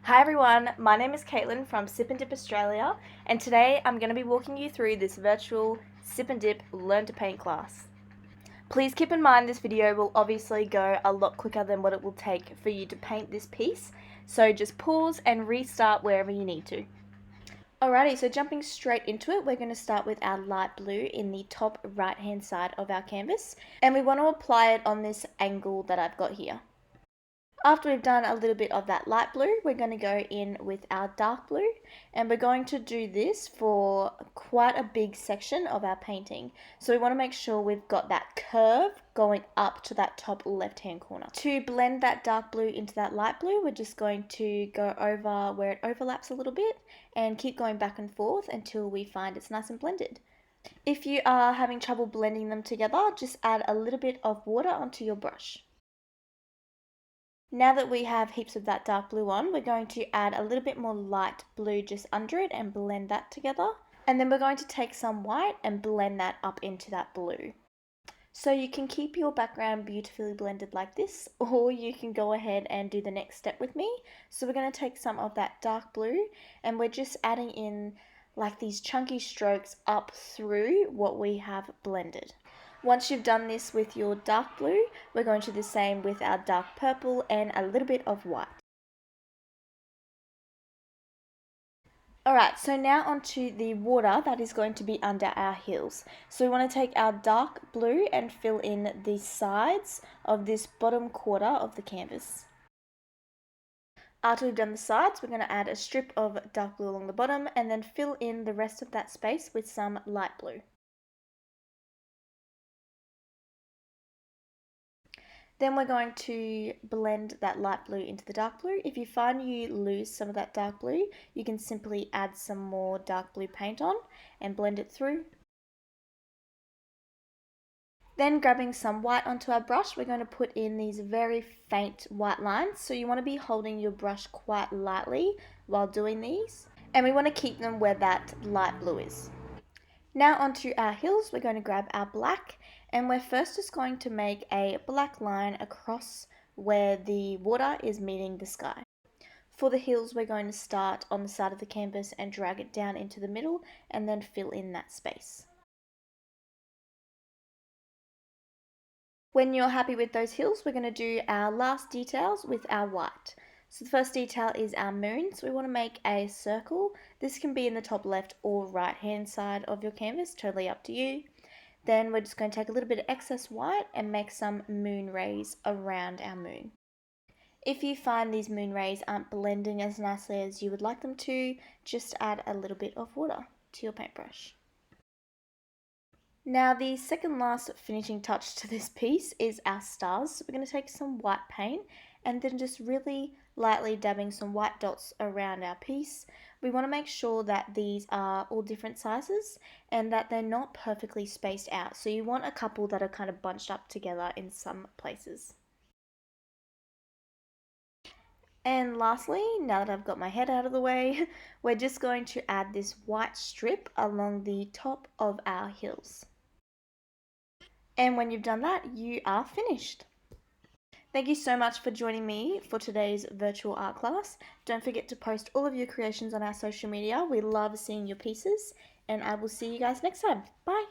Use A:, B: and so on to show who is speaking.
A: Hi everyone, my name is Kaitlyn from Sip and Dip Australia, and today I'm going to be walking you through this virtual Sip and Dip Learn to Paint class. Please keep in mind this video will obviously go a lot quicker than what it will take for you to paint this piece, so just pause and restart wherever you need to. Alrighty, so jumping straight into it, we're going to start with our light blue in the top right hand side of our canvas, and we want to apply it on this angle that I've got here. After we've done a little bit of that light blue, we're going to go in with our dark blue, and we're going to do this for quite a big section of our painting. So we want to make sure we've got that curve going up to that top left hand corner. To blend that dark blue into that light blue, we're just going to go over where it overlaps a little bit and keep going back and forth until we find it's nice and blended. If you are having trouble blending them together, just add a little bit of water onto your brush. Now that we have heaps of that dark blue on, we're going to add a little bit more light blue just under it and blend that together. And then we're going to take some white and blend that up into that blue. So you can keep your background beautifully blended like this, or you can go ahead and do the next step with me. So we're going to take some of that dark blue and we're just adding in like these chunky strokes up through what we have blended. Once you've done this with your dark blue, we're going to do the same with our dark purple and a little bit of white. Alright, so now onto the water that is going to be under our heels. So we want to take our dark blue and fill in the sides of this bottom quarter of the canvas. After we've done the sides, we're going to add a strip of dark blue along the bottom and then fill in the rest of that space with some light blue. Then we're going to blend that light blue into the dark blue. If you find you lose some of that dark blue, you can simply add some more dark blue paint on and blend it through. Then grabbing some white onto our brush, we're going to put in these very faint white lines. So you want to be holding your brush quite lightly while doing these. And we want to keep them where that light blue is. Now onto our heels, we're going to grab our black and we're first just going to make a black line across where the water is meeting the sky. For the heels, we're going to start on the side of the canvas and drag it down into the middle and then fill in that space. When you're happy with those heels, we're going to do our last details with our white. So the first detail is our moon, so we want to make a circle. This can be in the top left or right hand side of your canvas, totally up to you. Then we're just going to take a little bit of excess white and make some moon rays around our moon. If you find these moon rays aren't blending as nicely as you would like them to, just add a little bit of water to your paintbrush. Now the second last finishing touch to this piece is our stars. So we're going to take some white paint and then just really lightly dabbing some white dots around our piece. We want to make sure that these are all different sizes and that they're not perfectly spaced out. So you want a couple that are kind of bunched up together in some places. And lastly, now that I've got my head out of the way, we're just going to add this white strip along the top of our heels. And when you've done that, you are finished. Thank you so much for joining me for today's virtual art class. Don't forget to post all of your creations on our social media. We love seeing your pieces, and I will see you guys next time. Bye!